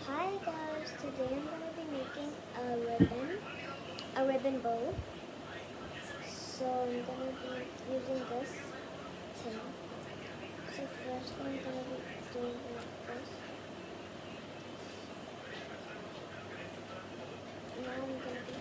Hi guys, today I'm going to be making a ribbon bow. So I'm going to be using this thing. So first I'm going to be doing like this. Now I'm going to be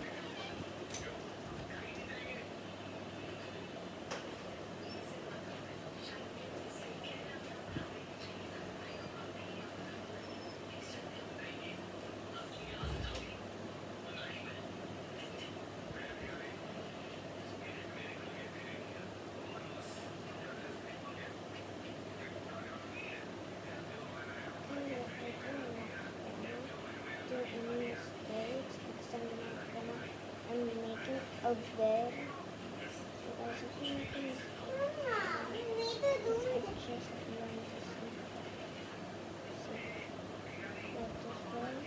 do any mistakes because I'm making a bed. So guys, if you make a mistake, just learn this one. So like this one,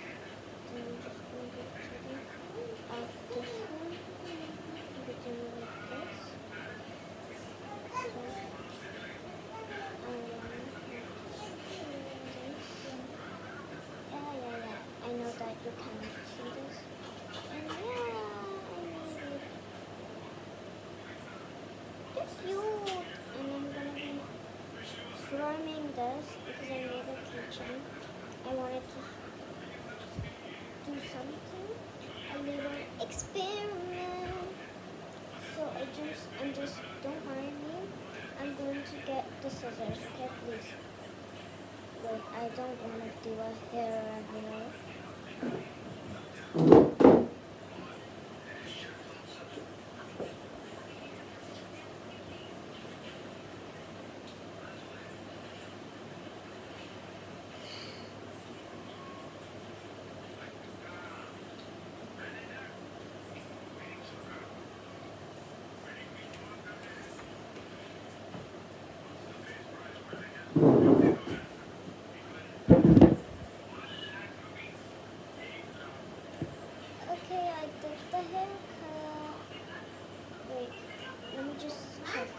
then I'm just going to take out this one, begin like this. So yeah. I know that you cannot see this. And yeah, I made it. It's cute. And I'm gonna be forming this because I made a kitchen. I wanted to do something, a little experiment. So I'm just don't mind me. I'm going to get the scissors, okay, please. Wait, I don't want to do a hair right now. Okay, I did the haircut. Wait, let me just check.